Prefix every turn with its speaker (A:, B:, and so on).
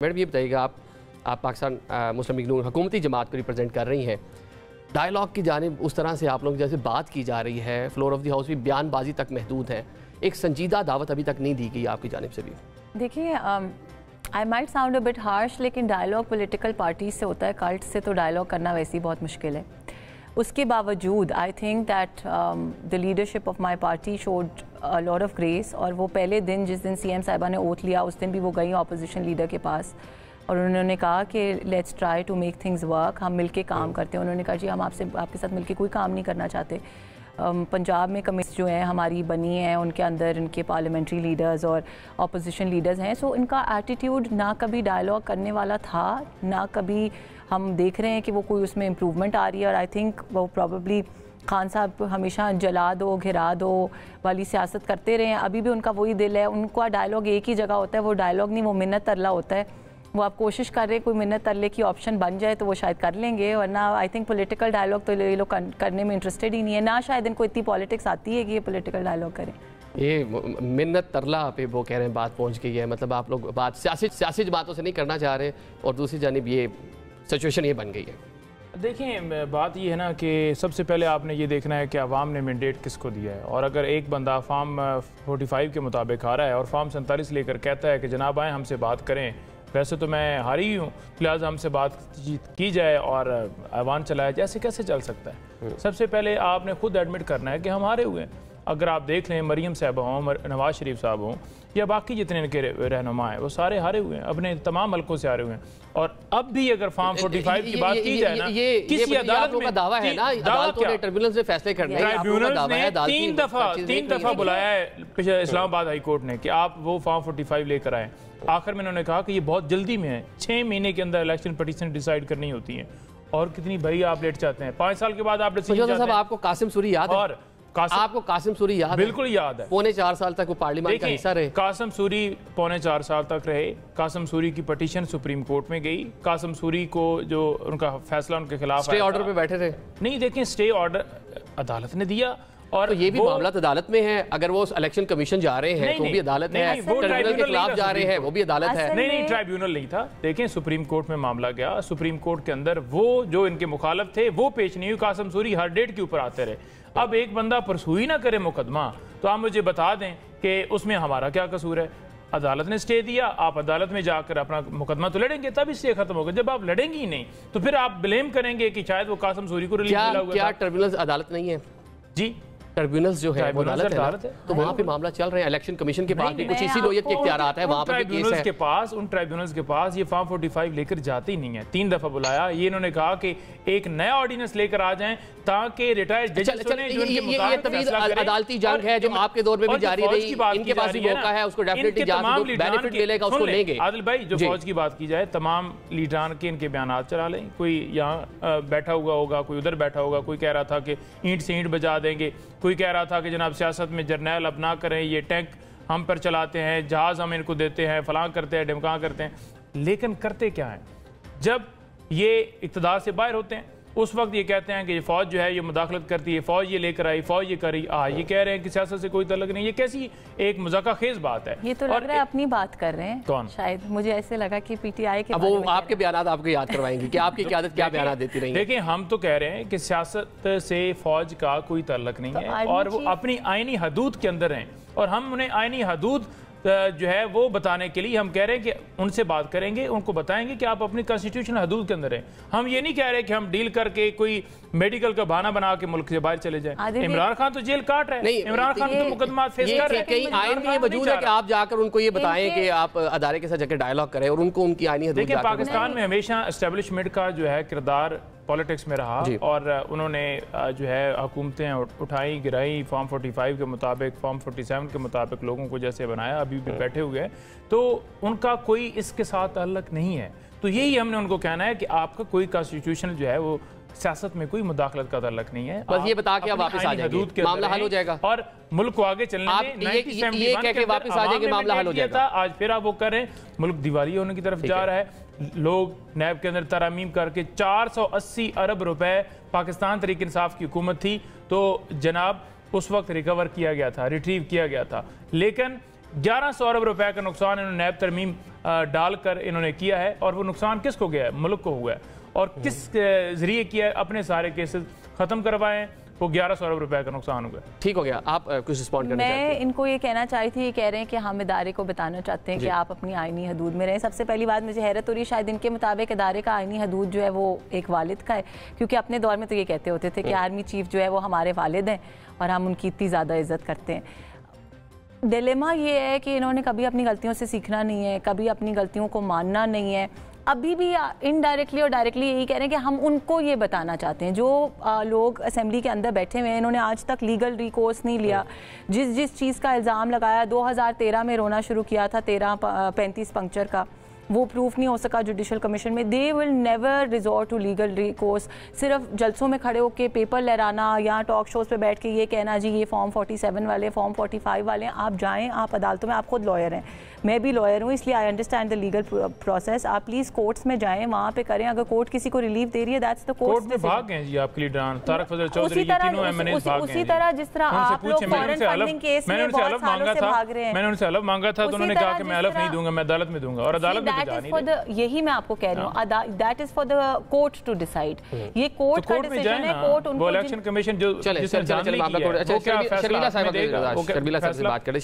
A: Madam ये बताइएगा, आप पाकिस्तान मुस्लिम लीग नून हुकूमती जमात को रिप्रेजेंट कर रही हैं। डायलॉग की जानिब उस तरह से आप लोग जैसे बात की जा रही है, फ्लोर ऑफ द हाउस भी बयानबाजी तक महदूद है, एक संजीदा दावत अभी तक नहीं दी गई आपकी जानिब से भी।
B: देखिए, I might sound a bit harsh, लेकिन डायलॉग पॉलिटिकल पार्टीज से होता है, कल्ट से तो डायलॉग करना वैसे ही बहुत मुश्किल है। उसके बावजूद I think that the leadership of my party showed a lot of grace. और वो पहले दिन जिस दिन सीएम साहिबा ने ओथ लिया, उस दिन भी वो गई अपोजिशन लीडर के पास और उन्होंने कहा कि let's try to make things work, हम मिलके काम करते हैं। उन्होंने कहा जी हम आपके साथ मिलके कोई काम नहीं करना चाहते। पंजाब में कमेटी जो है हमारी बनी है, उनके अंदर इनके पार्लियामेंट्री लीडर्स और अपोजिशन लीडर्स हैं। सो इनका एटीट्यूड ना कभी डायलॉग करने वाला था, ना कभी हम देख रहे हैं कि वो कोई उसमें इम्प्रूवमेंट आ रही है। और आई थिंक वो प्रॉबली खान साहब हमेशा जला दो घिरा दो वाली सियासत करते रहे हैं, अभी भी उनका वही दिल है। उनका डायलॉग एक ही जगह होता है, वो डायलॉग नहीं, वो मिन्नत तरला होता है। वो आप कोशिश कर रहे हैं कोई मिन्नत तरले की ऑप्शन बन जाए तो वो शायद कर लेंगे, वरना आई थिंक पॉलिटिकल डायलॉग तो ये लोग करने में इंटरेस्टेड ही नहीं है, ना शायद इनको इतनी पॉलिटिक्स आती है कि ये पॉलिटिकल डायलॉग करें।
A: ये मिन्नत तरला पे वो कह रहे हैं बात पहुंच गई है, मतलब आप लोग बात सियासी बातों से नहीं करना चाह रहे और दूसरी जानिब ये सिचुएशन ये बन गई है।
C: देखें, बात ये है ना कि सबसे पहले आपने ये देखना है कि अवाम ने मैंडेट किसको दिया है। और अगर एक बंदा फॉर्म 45 के मुताबिक आ रहा है और फॉर्म 47 लेकर कहता है कि जनाब आए हमसे बात करें, वैसे तो मैं हारी हूँ, लिहाजा हमसे बात की जाए और ऐवान चलाया जाए, ऐसे कैसे चल सकता है? सबसे पहले आपने खुद एडमिट करना है कि हम हारे हुए हैं। अगर आप देख लें मरीम साहब हों, नवाज शरीफ साहब हों या बाकी जितने इनके रहनुमा हैं, वो सारे हारे हुए हैं, अपने तमाम हल्कों से हारे हुए हैं। और अब भी अगर फॉर्म 45 की बात की जाए ना, किसी अदालत में
A: दावा है ना, अदालतों ने ट्रिब्यूनल से फैसले करने हैं,
C: ट्रिब्यूनल ने तीन दफा बुलाया है इस्लामाबाद हाई कोर्ट ने कि आप वो फॉर्म 45 लेकर आए। आखिर में उन्होंने कहा कि ये बहुत जल्दी में है, 6 महीने के अंदर इलेक्शन पिटीशन डिसाइड करनी होती है। और कितनी भाई आप लेट चाहते हैं, 5 साल के बाद आप
A: आपको कासिम सूरी याद है? और आपको कासिम सूरी याद?
C: बिल्कुल याद है।
A: पौने 4 साल तक वो पार्लियामेंट का हिस्सा रहे।
C: कासिम सूरी पौने 4 साल तक रहे। कासिम सूरी की पिटीशन सुप्रीम कोर्ट में गई। कासिम सूरी को जो उनका फैसला उनके खिलाफ
A: स्टे ऑर्डर पे बैठे थे।
C: नहीं, देखें, स्टे ऑर्डर अदालत ने दिया और
A: तो ये भी मामला अदालत में है। अगर वो इलेक्शन कमीशन जा रहे हैं तो भी अदालत है, ट्रिब्यूनल के खिलाफ जा रहे हैं वो भी अदालत है।
C: नहीं, ट्राइब्यूनल नहीं था। देखें, सुप्रीम कोर्ट में मामला गया, सुप्रीम कोर्ट के अंदर वो जो इनके मुखालिफ थे वो पेश नहीं हुई। कासिम सूरी हर डेट के ऊपर आते रहे। अब एक बंदा परसुई ना करे मुकदमा तो आप मुझे बता दें कि उसमें हमारा क्या कसूर है? अदालत ने स्टे दिया, आप अदालत में जाकर अपना मुकदमा तो लड़ेंगे, तब स्टे खत्म होगा। जब आप लड़ेंगे ही नहीं तो फिर आप ब्लेम करेंगे कि शायद वो कासिम सूरी को रिलीफ मिला हुआ।
A: क्या ट्रिब्यूनल अदालत नहीं है? जी, ट्रिब्यूनल्स जो है वो अदालत है, तो वहाँ पे मामला चल रहे हैं। इलेक्शन कमीशन के पास भी कुछ इसी नोयत के इख्तियारात है, वहाँ पे केस है।
C: उन ट्राइब्यूनल्स के पास ये फॉर्म 45 लेकर जाते ही नहीं है। 3 दफा बुलाया, ये इन्होंने कहा कि एक नया ऑर्डिनेंस लेकर आ जाएं ताकि रिटायर्ड जजेस
A: ये तवीज़ अदालती जंग है जो आपके दौर में भी जारी रही, इनके पास भी मौका है, उसको डेफिनेटली बेनिफिट मिलेगा, उसको लेंगे।
C: आदिल भाई, जो फौज की बात की जाए, तमाम लीडरान के इनके बयान चला लें। कोई यहाँ बैठा हुआ होगा, कोई उधर बैठा होगा, कोई कह रहा था कि ईंट से ईंट बजा देंगे, कोई कह रहा था कि जनाब सियासत में जर्नैल अब ना करें, ये टैंक हम पर चलाते हैं, जहाज हम इनको देते हैं, फलां करते हैं, ढमकां करते हैं। लेकिन करते क्या है? जब ये इक़्तिदार से बाहर होते हैं उस वक्त ये कहते हैं कि ये फौज जो है ये मुदाखलत करती है, फौज ये लेकर आई, फौज ये करी। ये कह रहे हैं कि सियासत से कोई तल्लुक नहीं। ये कैसी एक मजाका खेज बात है?
B: ये तो लग रहा है अपनी बात कर रहे हैं।
C: कौन?
B: शायद मुझे ऐसे लगा कि पीटीआई के
A: वो आपके बयान आपको याद करवाएंगे कि आपकी क़यादत क्या बयान देती रही है।
C: देखिए, हम तो कह रहे हैं कि सियासत से फौज का कोई तल्लुक नहीं है और वो अपनी आईनी हदूद के अंदर हैं और हम उन्हें आईनी हदूद जो है वो बताने के लिए हम कह रहे हैं कि उनसे बात करेंगे, उनको बताएंगे कि आप अपनी कॉन्स्टिट्यूशनल हदूद के अंदर हैं। हम ये नहीं कह रहे कि हम डील करके कोई मेडिकल का बहाना बना के मुल्क से बाहर चले जाएं। इमरान खान तो जेल काट रहे हैं, इमरान खान तो मुकदमा फेस कर रहे हैं।
A: कहीं आईन में ये मौजूद है कि आप जाकर उनको ये बताएं कि आप अदारे के साथ जाकर डायलॉग करें और उनको उनकी आईनी हदूद।
C: देखिए, पाकिस्तान में हमेशा एस्टेब्लिशमेंट का जो है किरदार पॉलिटिक्स में रहा और उन्होंने जो है हुकूमतें उठाई गिराई, फॉर्म 45 के मुताबिक, फॉर्म 47 के मुताबिक लोगों को जैसे बनाया, अभी भी बैठे हुए हैं, तो उनका कोई इसके साथ ताल्लुक नहीं है। तो यही हमने उनको कहना है कि आपका कोई कॉन्स्टिट्यूशन जो है वो सियासत में कोई मुदाखलत का ताल्लुक नहीं है।
A: बस ये बता के आप वापस आ जाएंगे, मामला हल हो जाएगा
C: और मुल्क को आगे चलने में
A: ये कह के वापस आ जाएंगे, मामला हल हो जाएगा।
C: आज फिर आप वो करें, मुल्क दिवालिया होने की तरफ जा रहा है। लोग नैब के अंदर तरमीम करके 480 अरब रुपए पाकिस्तान तहरीक इंसाफ की हुकूमत थी तो जनाब उस वक्त रिकवर किया गया था, रिट्रीव किया गया था। लेकिन 1100 अरब रुपए का नुकसान इन्होंने नैब तरमीम डालकर इन्होंने किया है, और वो नुकसान किसको गया है? मुल्क को हुआ है। और किस जरिए किया है? अपने सारे केसेस खत्म करवाएं, वो 1100 अरब रुपए का नुकसान हुआ।
A: ठीक हो गया, आप कुछ रिस्पॉन्ड करना चाहते हैं?
B: मैं इनको ये कहना चाही थी, ये कह रहे हैं कि हम इदारे को बताना चाहते हैं कि आप अपनी आईनी हदूद में रहें। सबसे पहली बात मुझे हैरत हो रही है, शायद इनके मुताबिक इदारे का आईनी हदूद जो है वो एक वालिद का है, क्योंकि अपने दौर में तो ये कहते होते थे कि आर्मी चीफ जो है वो हमारे वालिद हैं और हम उनकी इतनी ज़्यादा इज्जत करते हैं। डिलेमा ये है कि इन्होंने कभी अपनी गलतियों से सीखना नहीं है, कभी अपनी गलतियों को मानना नहीं है। अभी भी इनडायरेक्टली और डायरेक्टली यही कह रहे हैं कि हम उनको ये बताना चाहते हैं। जो लोग असेंबली के अंदर बैठे हुए हैं, इन्होंने आज तक लीगल रिकोर्स नहीं लिया। जिस चीज़ का इल्ज़ाम लगाया, 2013 में रोना शुरू किया था 1335 पंक्चर का, वो प्रूफ नहीं हो सका जुडिशल कमीशन में। They will never resort to legal recourse. सिर्फ जलसों में खड़े होकर पेपर लहराना या टॉक शोज पे बैठ के ये कहना जी ये फॉर्म 47 वाले, फॉर्म 45 वाले, आप जाएं, आप अदालतों में, आप खुद लॉयर हैं, मैं भी लॉयर हूँ, इसलिए I understand the legal process. आप प्लीज कोर्ट्स में जाएं, वहाँ पे करें। अगर कोर्ट किसी को रिलीफ दे रही है, दैट्स द कोर्ट में भाग
C: गए जी आपके लीडर तारक फजल चौधरी, ये तीनों एमएनएस भाग गए।
B: उसी तरह जिस तरह आप लोग फॉरेन फंडिंग केस में बहुत सालों से भाग रहे हैं।
C: मैंने उनसे अलग मांगा था, तो उन्होंने कहा कि मैं अलग नहीं दूंगा, मैं अदालत में दूंगा, और अदालत में जा नहीं रही।
B: यही मैं आपको कह रही हूँ, that is for the court to decide. ये कोर्ट का डिसीजन है। कोर्ट उनको
C: इलेक्शन कमीशन जो
A: शर्मिला साहब से बात करें।